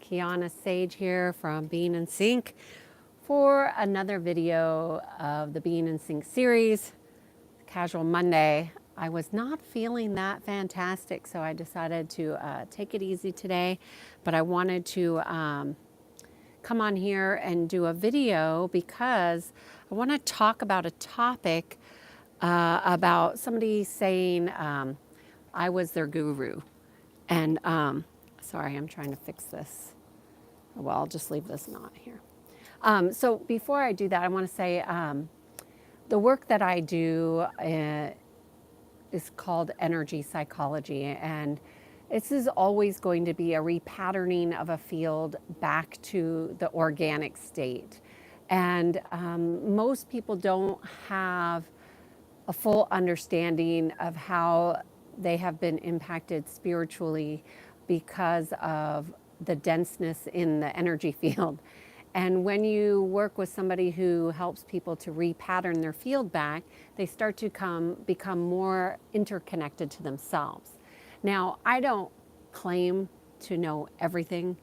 Kiana Sage here from Being in Sync for another video of the Being in Sync series, Casual Monday. I was not feeling that fantastic, so I decided to take it easy today, but I wanted to come on here and do a video because I want to talk about a topic about somebody saying I was their guru. And sorry, I'm trying to fix this. Well, I'll just leave this knot here. So before I do that, I want to say the work that I do is called energy psychology. And this is always going to be a repatterning of a field back to the organic state. And most people don't have a full understanding of how they have been impacted spiritually because of the denseness in the energy field. And when you work with somebody who helps people to repattern their field back, they start to become more interconnected to themselves. Now, I don't claim to know everything.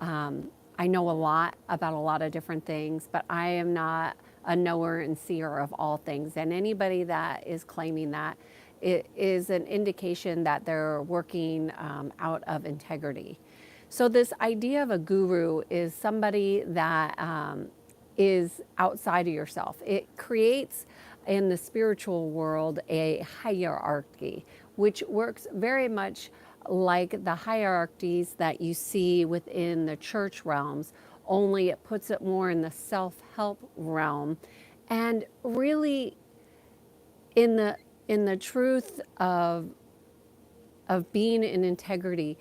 I know a lot about a lot of different things, but I am not a knower and seer of all things. And anybody that is claiming that, it is an indication that they're working out of integrity. So this idea of a guru is somebody that is outside of yourself. It creates in the spiritual world a hierarchy, which works very much like the hierarchies that you see within the church realms, only it puts it more in the self-help realm. And really in the truth of being in integrity,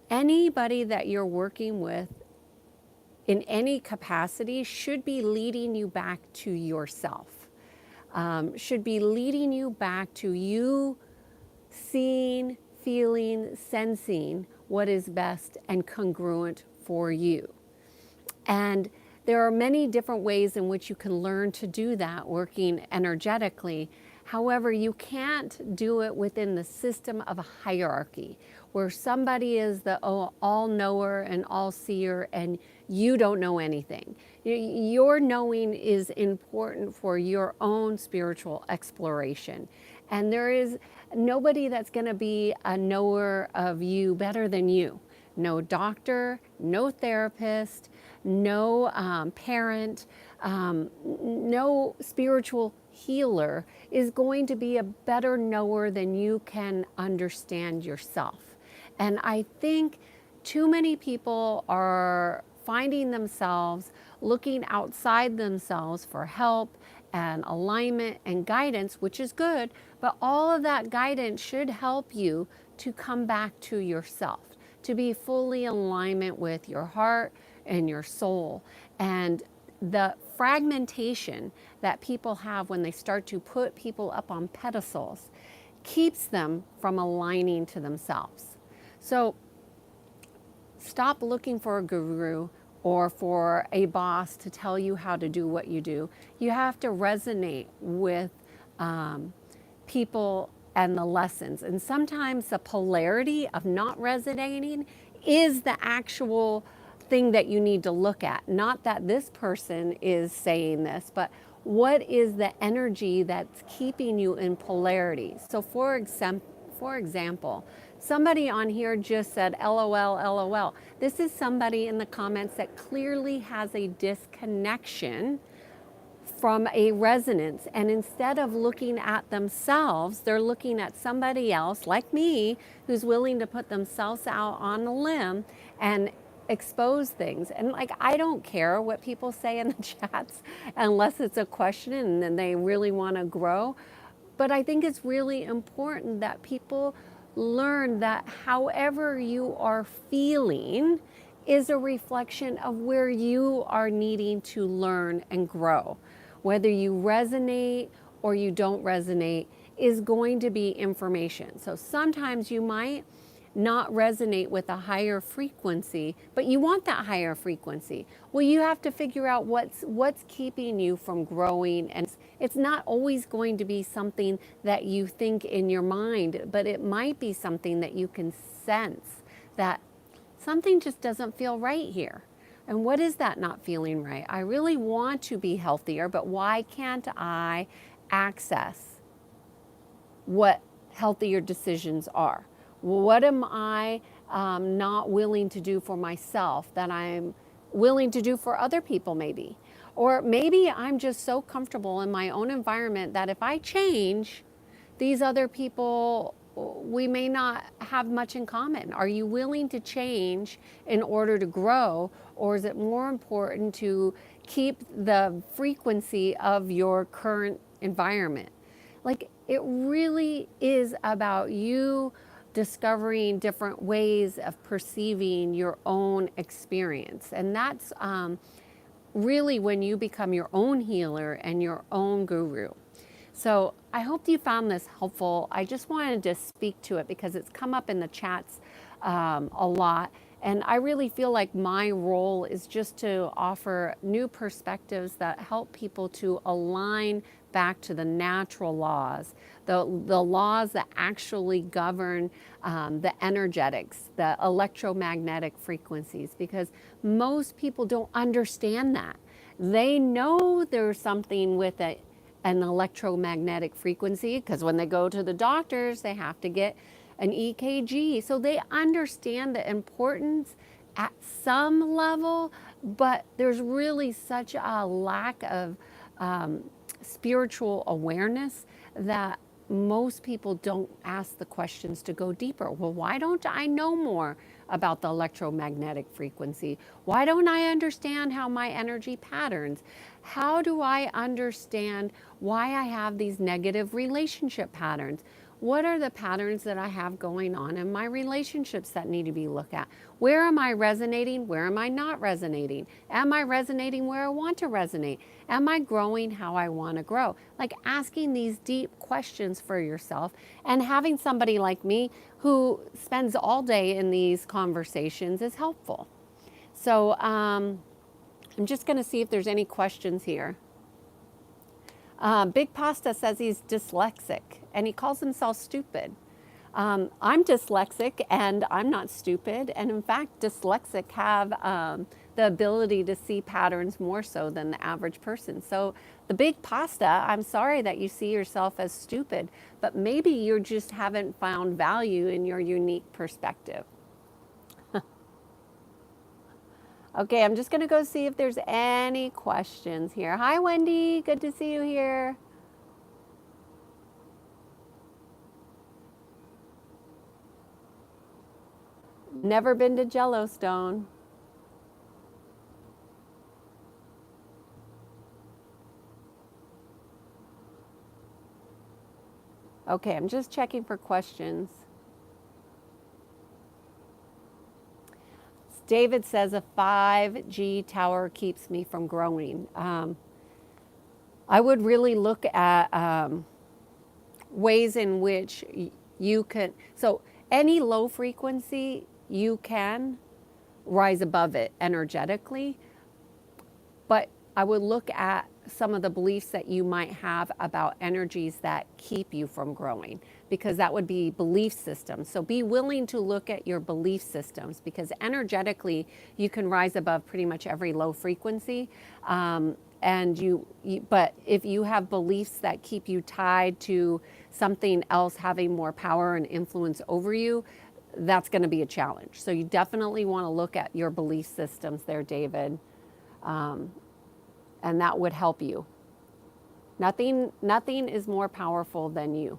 anybody that you're working with in any capacity should be leading you back to yourself, should be leading you back to you seeing, feeling, sensing what is best and congruent for you. And there are many different ways in which you can learn to do that working energetically. However, you can't do it within the system of a hierarchy where somebody is the all-knower and all-seer and you don't know anything. Your knowing is important for your own spiritual exploration. And there is nobody that's going to be a knower of you better than you. No doctor, no therapist, no parent, no spiritual healer is going to be a better knower than you can understand yourself. And I think too many people are finding themselves looking outside themselves for help and alignment and guidance, which is good, but all of that guidance should help you to come back to yourself, to be fully in alignment with your heart and your soul. And the fragmentation that people have when they start to put people up on pedestals keeps them from aligning to themselves. So stop looking for a guru or for a boss to tell you how to do what you do. You have to resonate with people and the lessons. And sometimes the polarity of not resonating is the actual thing that you need to look at. Not that this person is saying this, but what is the energy that's keeping you in polarity? So for example, somebody on here just said, LOL, LOL. This is somebody in the comments that clearly has a disconnection from a resonance. And instead of looking at themselves, they're looking at somebody else like me who's willing to put themselves out on a limb and expose things. And like, I don't care what people say in the chats unless it's a question and then they really want to grow. But I think it's really important that people learn that however you are feeling is a reflection of where you are needing to learn and grow. Whether you resonate or you don't resonate is going to be information. So sometimes you might not resonate with a higher frequency, but you want that higher frequency. Well, you have to figure out what's keeping you from growing. And it's not always going to be something that you think in your mind, but it might be something that you can sense that something just doesn't feel right here. And what is that not feeling right? I really want to be healthier, but why can't I access what healthier decisions are? What am I not willing to do for myself that I'm willing to do for other people, maybe? Or maybe I'm just so comfortable in my own environment that if I change, these other people, we may not have much in common. Are you willing to change in order to grow? Or is it more important to keep the frequency of your current environment? Like, it really is about you discovering different ways of perceiving your own experience. And that's really when you become your own healer and your own guru. So I hope you found this helpful. I just wanted to speak to it because it's come up in the chats a lot. And I really feel like my role is just to offer new perspectives that help people to align back to the natural laws, the laws that actually govern the energetics, the electromagnetic frequencies, because most people don't understand that. They know there's something with it, an electromagnetic frequency, because when they go to the doctors, they have to get an EKG. So they understand the importance at some level, but there's really such a lack of spiritual awareness that most people don't ask the questions to go deeper. Well, why don't I know more about the electromagnetic frequency? Why don't I understand how my energy patterns? How do I understand why I have these negative relationship patterns? What are the patterns that I have going on in my relationships that need to be looked at? Where am I resonating? Where am I not resonating? Am I resonating where I want to resonate? Am I growing how I want to grow? Like, asking these deep questions for yourself, and having somebody like me who spends all day in these conversations is helpful. So I'm just going to see if there's any questions here. Big Pasta says he's dyslexic and he calls himself stupid. I'm dyslexic and I'm not stupid. And in fact, dyslexic have the ability to see patterns more so than the average person. So the Big Pasta, I'm sorry that you see yourself as stupid, but maybe you just haven't found value in your unique perspective. Okay, I'm just going to go see if there's any questions here. Hi, Wendy. Good to see you here. Never been to Yellowstone. Okay, I'm just checking for questions. David says a 5G tower keeps me from growing. I would really look at ways in which you can, so any low frequency, you can rise above it energetically, but I would look at some of the beliefs that you might have about energies that keep you from growing, because that would be belief systems. So be willing to look at your belief systems, because energetically you can rise above pretty much every low frequency. But if you have beliefs that keep you tied to something else having more power and influence over you, that's going to be a challenge. So you definitely want to look at your belief systems there, David. And that would help you. Nothing is more powerful than you.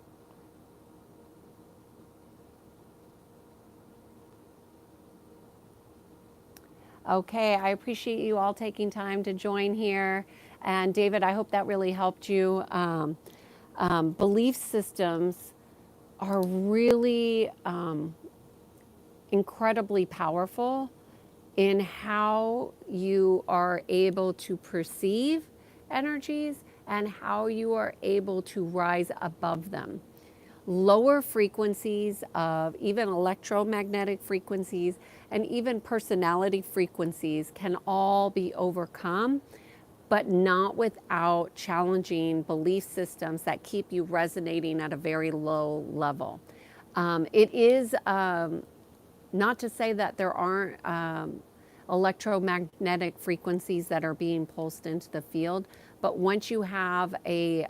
Okay, I appreciate you all taking time to join here. And David, I hope that really helped you. Belief systems are really incredibly powerful in how you are able to perceive energies and how you are able to rise above them. Lower frequencies of even electromagnetic frequencies and even personality frequencies can all be overcome, but not without challenging belief systems that keep you resonating at a very low level. It is Not to say that there aren't electromagnetic frequencies that are being pulsed into the field, but once you have a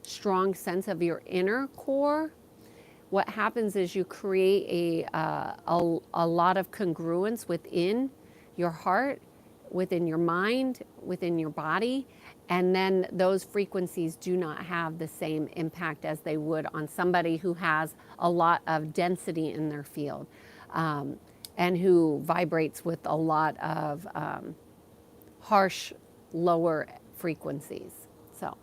strong sense of your inner core, what happens is you create a lot of congruence within your heart, within your mind, within your body, and then those frequencies do not have the same impact as they would on somebody who has a lot of density in their field, and who vibrates with a lot of harsh, lower frequencies. So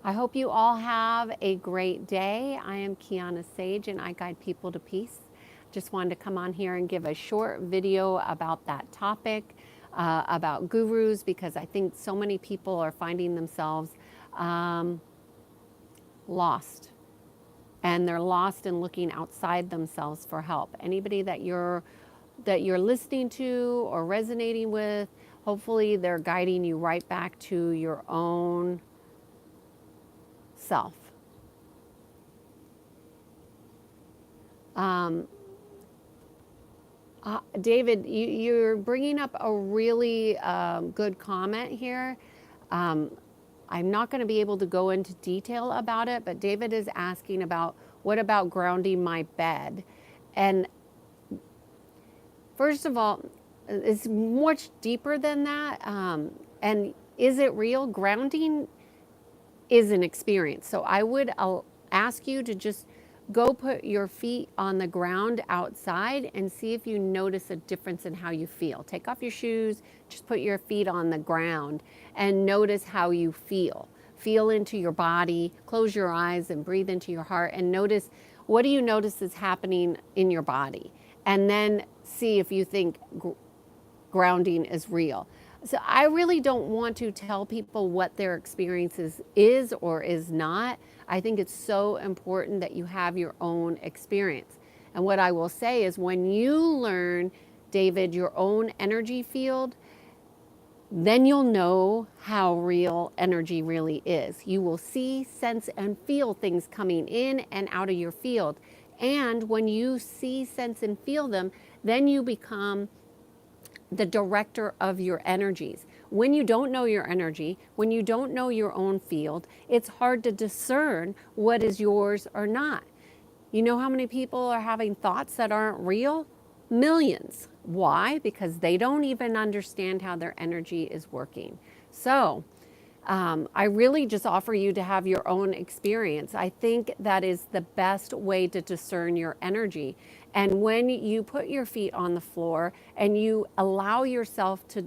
I hope you all have a great day. I am Kiana Sage and I guide people to peace. Just wanted to come on here and give a short video about that topic, about gurus, because I think so many people are finding themselves lost. And they're lost in looking outside themselves for help. Anybody that you're listening to or resonating with, hopefully they're guiding you right back to your own self. David, you're bringing up a really good comment here. I'm not going to be able to go into detail about it, but David is asking about, what about grounding my bed? And first of all, it's much deeper than that. And is it real? Grounding is an experience. So I would ask you to just go put your feet on the ground outside and see if you notice a difference in how you feel. Take off your shoes, just put your feet on the ground and notice how you feel. Feel into your body, close your eyes and breathe into your heart and notice, what do you notice is happening in your body? And then see if you think grounding is real. So I really don't want to tell people what their experiences is or is not. I think it's so important that you have your own experience. And what I will say is, when you learn, David, your own energy field, then you'll know how real energy really is. You will see, sense, and feel things coming in and out of your field. And when you see, sense, and feel them, then you become the director of your energies. When you don't know your energy, when you don't know your own field, it's hard to discern what is yours or not. You know how many people are having thoughts that aren't real? Millions. Why? Because they don't even understand how their energy is working. So I really just offer you to have your own experience. I think that is the best way to discern your energy. And when you put your feet on the floor and you allow yourself to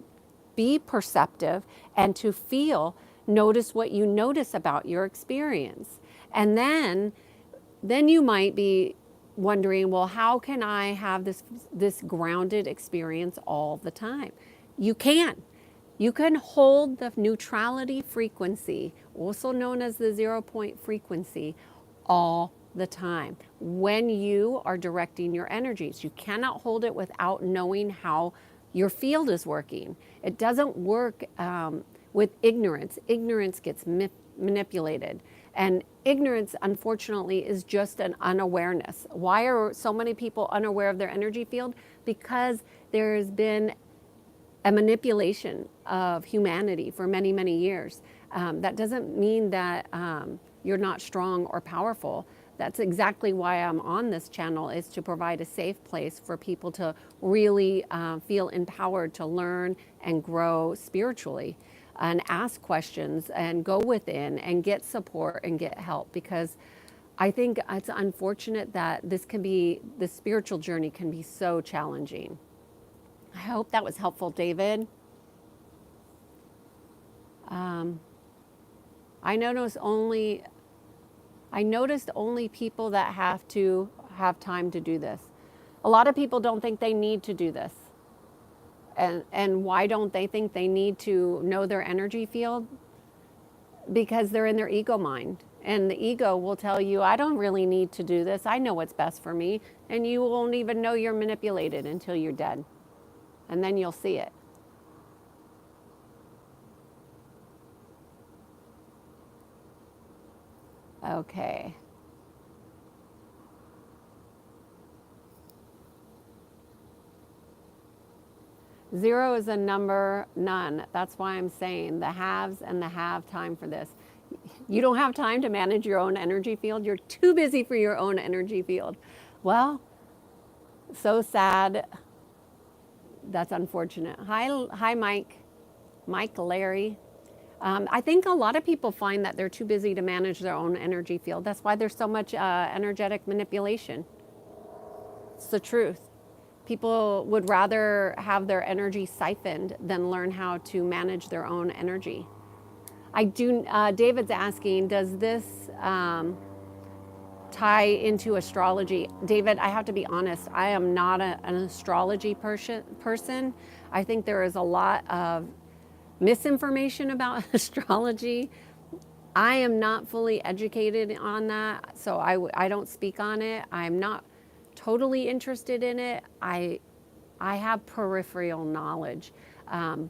be perceptive and to feel, notice what you notice about your experience. And then you might be wondering, well, how can I have this grounded experience all the time? You can. You can hold the neutrality frequency, also known as the 0 point frequency, all the time when you are directing your energies. You cannot hold it without knowing how your field is working. It doesn't work with ignorance. Ignorance gets manipulated. And ignorance, unfortunately, is just an unawareness. Why are so many people unaware of their energy field? Because there has been a manipulation of humanity for many, many years. That doesn't mean that you're not strong or powerful. That's exactly why I'm on this channel, is to provide a safe place for people to really feel empowered to learn and grow spiritually and ask questions and go within and get support and get help. Because I think it's unfortunate that this spiritual journey can be so challenging. I hope that was helpful, David. I noticed only people that have to have time to do this. A lot of people don't think they need to do this. And why don't they think they need to know their energy field? Because they're in their ego mind. And the ego will tell you, I don't really need to do this. I know what's best for me. And you won't even know you're manipulated until you're dead. And then you'll see it. Okay. Zero is a number, none. That's why I'm saying the haves and the have time for this. You don't have time to manage your own energy field. You're too busy for your own energy field. Well, so sad. That's unfortunate. Hi, Mike. Mike, Larry. I think a lot of people find that they're too busy to manage their own energy field. That's why there's so much energetic manipulation. It's the truth. People would rather have their energy siphoned than learn how to manage their own energy. David's asking, does this tie into astrology? David, I have to be honest, I am not an astrology person. I think there is a lot of misinformation about astrology. I am not fully educated on that, so I don't speak on it. I'm not totally interested in it. I have peripheral knowledge,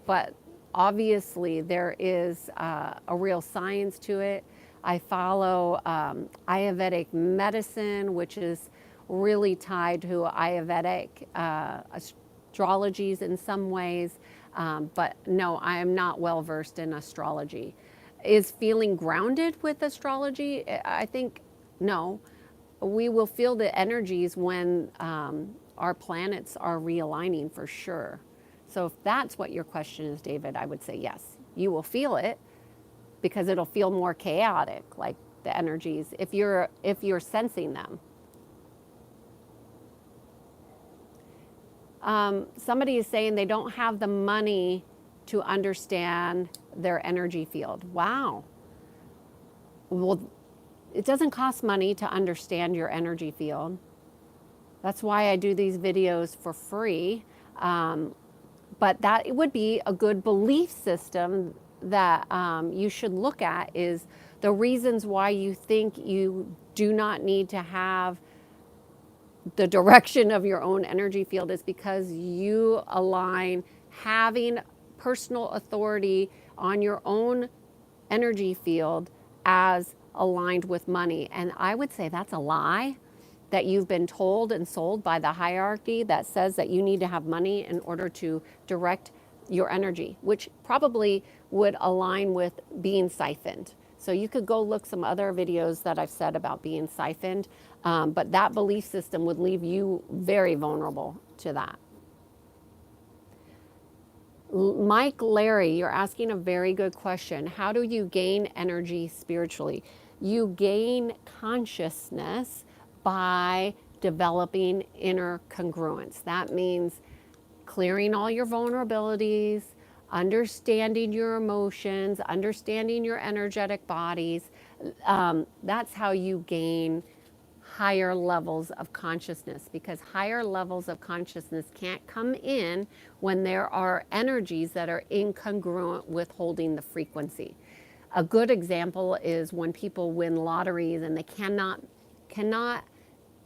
but obviously there is a real science to it. I follow Ayurvedic medicine, which is really tied to Ayurvedic astrologies in some ways, but no, I am not well versed in astrology. Is feeling grounded with astrology? I think no. We will feel the energies when our planets are realigning for sure. So if that's what your question is, David, I would say yes. You will feel it because it'll feel more chaotic, like the energies, if you're sensing them. Somebody is saying they don't have the money to understand their energy field. Wow. Well, it doesn't cost money to understand your energy field. That's why I do these videos for free. But that it would be a good belief system that you should look at is the reasons why you think you do not need to have the direction of your own energy field is because you align having personal authority on your own energy field as aligned with money. And I would say that's a lie that you've been told and sold by the hierarchy that says that you need to have money in order to direct your energy, which probably would align with being siphoned. So you could go look some other videos that I've said about being siphoned, but that belief system would leave you very vulnerable to that. Mike Larry, you're asking a very good question. How do you gain energy spiritually? You gain consciousness by developing inner congruence. That means clearing all your vulnerabilities, understanding your emotions, understanding your energetic bodies. That's how you gain higher levels of consciousness, because higher levels of consciousness can't come in when there are energies that are incongruent with holding the frequency. A good example is when people win lotteries and they cannot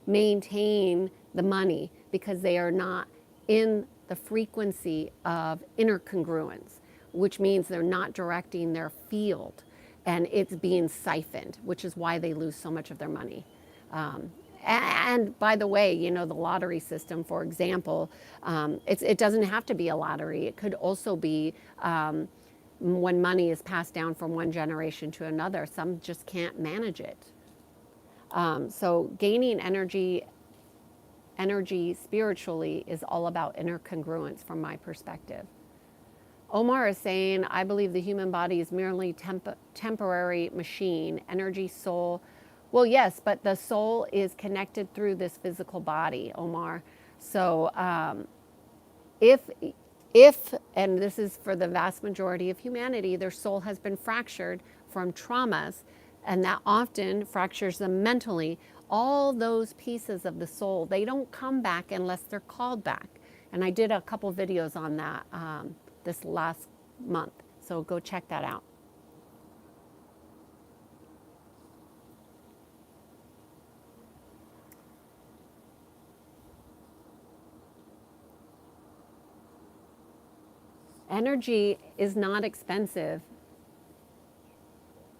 maintain the money because they are not in the frequency of inner congruence, which means they're not directing their field and it's being siphoned, which is why they lose so much of their money. And by the way, you know, the lottery system, for example, it doesn't have to be a lottery. It could also be when money is passed down from one generation to another. Some just can't manage it. So gaining energy spiritually is all about inner congruence from my perspective. Omar is saying, I believe the human body is merely temporary machine, energy, soul. Well, yes, but the soul is connected through this physical body, Omar. So if, and this is for the vast majority of humanity, their soul has been fractured from traumas, and that often fractures them mentally. All those pieces of the soul, they don't come back unless they're called back. And I did a couple videos on that this last month, so go check that out. Energy is not expensive.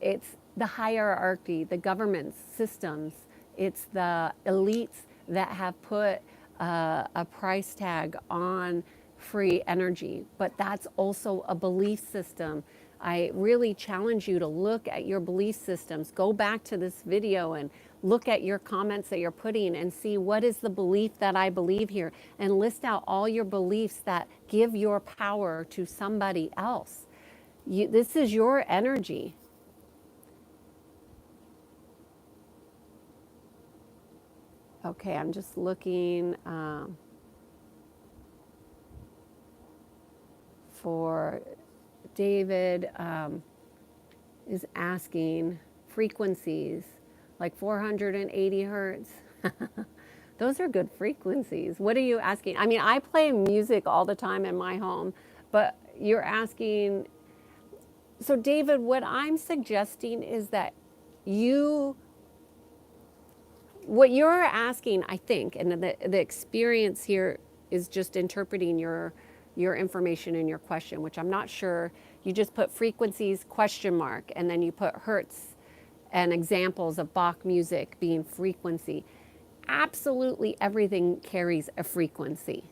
It's the hierarchy, the government systems, it's the elites that have put a price tag on free energy, but that's also a belief system. I really challenge you to look at your belief systems. Go back to this video and look at your comments that you're putting and see what is the belief that I believe here, and list out all your beliefs that give your power to somebody else. This is your energy. Okay, I'm just looking for David is asking frequencies like 480 hertz. Those are good frequencies. What are you asking? I mean, I play music all the time in my home, but you're asking. So, David, what I'm suggesting is that what you're asking, I think, and the experience here is just interpreting your information in your question, which I'm not sure. You just put frequencies question mark, and then you put hertz and examples of Bach music being frequency. Absolutely everything carries a frequency,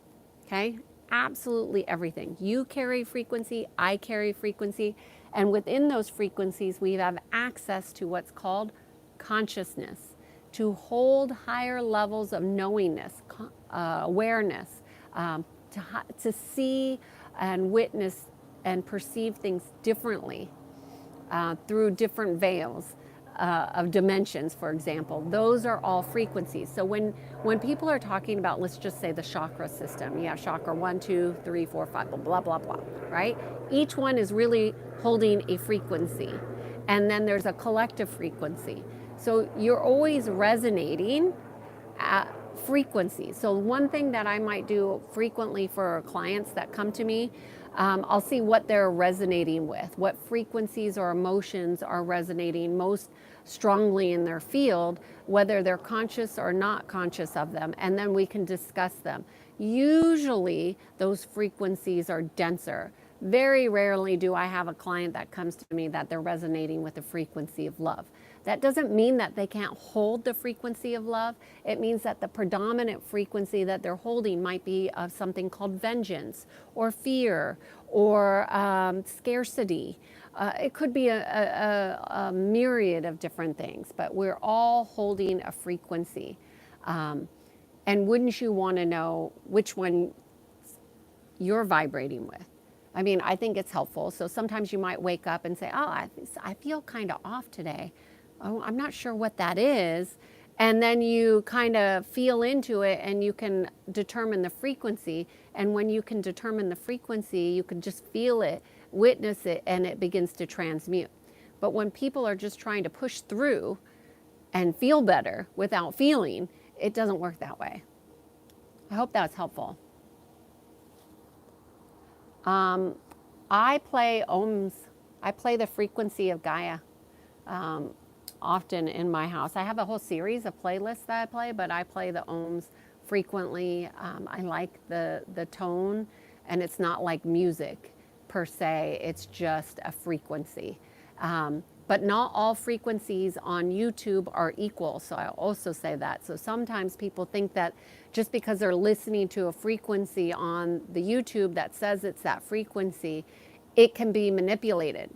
okay? Absolutely everything. You carry frequency, I carry frequency, and within those frequencies, we have access to what's called consciousness, to hold higher levels of knowingness, awareness, to see and witness and perceive things differently through different veils of dimensions, for example. Those are all frequencies. So when people are talking about, let's just say the chakra system, you have chakra 1, 2, 3, 4, 5, blah, blah, blah, right? Each one is really holding a frequency. And then there's a collective frequency. So you're always resonating at frequency. So one thing that I might do frequently for clients that come to me, I'll see what they're resonating with, what frequencies or emotions are resonating most strongly in their field, whether they're conscious or not conscious of them, and then we can discuss them. Usually those frequencies are denser. Very rarely do I have a client that comes to me that they're resonating with the frequency of love. That doesn't mean that they can't hold the frequency of love. It means that the predominant frequency that they're holding might be of something called vengeance or fear or scarcity. It could be a myriad of different things, but we're all holding a frequency. And wouldn't you want to know which one you're vibrating with? I mean, I think it's helpful. So sometimes you might wake up and say, oh, I feel kind of off today. Oh, I'm not sure what that is. And then you kind of feel into it and you can determine the frequency. And when you can determine the frequency, you can just feel it, witness it, and it begins to transmute. But when people are just trying to push through and feel better without feeling, it doesn't work that way. I hope that's helpful. I play ohms. I play the frequency of Gaia often in my house. I have a whole series of playlists that I play, but I play the ohms frequently. I like the tone, and it's not like music per se. It's just a frequency. But not all frequencies on YouTube are equal, so I also say that. So sometimes people think that just because they're listening to a frequency on the YouTube that says it's that frequency, it can be manipulated.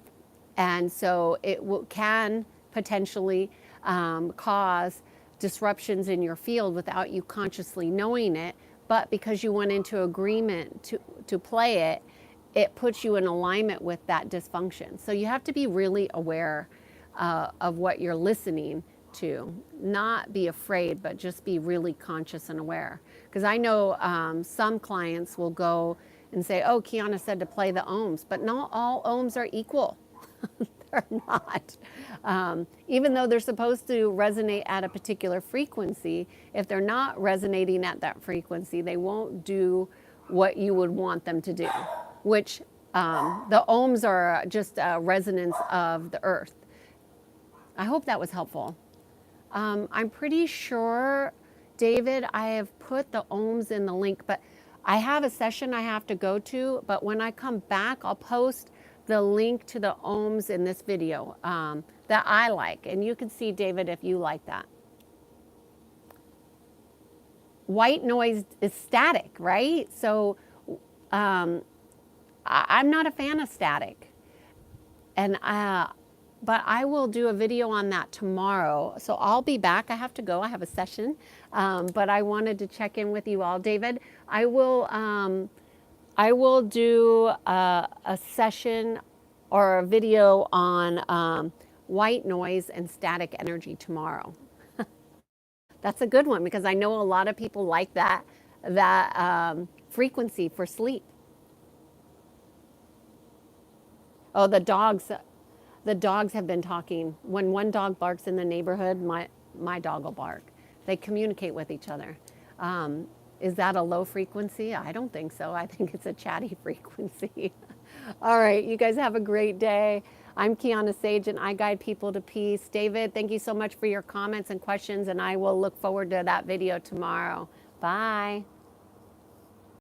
And so it can potentially cause disruptions in your field without you consciously knowing it, but because you went into agreement to play it, it puts you in alignment with that dysfunction. So you have to be really aware of what you're listening to. Not be afraid, but just be really conscious and aware. Because I know some clients will go and say, oh, Kiana said to play the ohms, but not all ohms are equal. They're not. Even though they're supposed to resonate at a particular frequency, if they're not resonating at that frequency, they won't do what you would want them to do, which the ohms are just a resonance of the earth. I hope that was helpful. I'm pretty sure, David, I have put the ohms in the link, but I have a session I have to go to, but when I come back, I'll post the link to the ohms in this video that I like. And you can see, David, if you like that. White noise is static, right? So I'm not a fan of static. And but I will do a video on that tomorrow. So I'll be back. I have to go. I have a session, but I wanted to check in with you all, David. I will do a session or a video on white noise and static energy tomorrow. That's a good one because I know a lot of people like that frequency for sleep. Oh, the dogs have been talking. When one dog barks in the neighborhood, my dog will bark. They communicate with each other. Is that a low frequency? I don't think so. I think it's a chatty frequency. All right, you guys have a great day. I'm Kiana Sage, and I guide people to peace. David, thank you so much for your comments and questions, and I will look forward to that video tomorrow. Bye.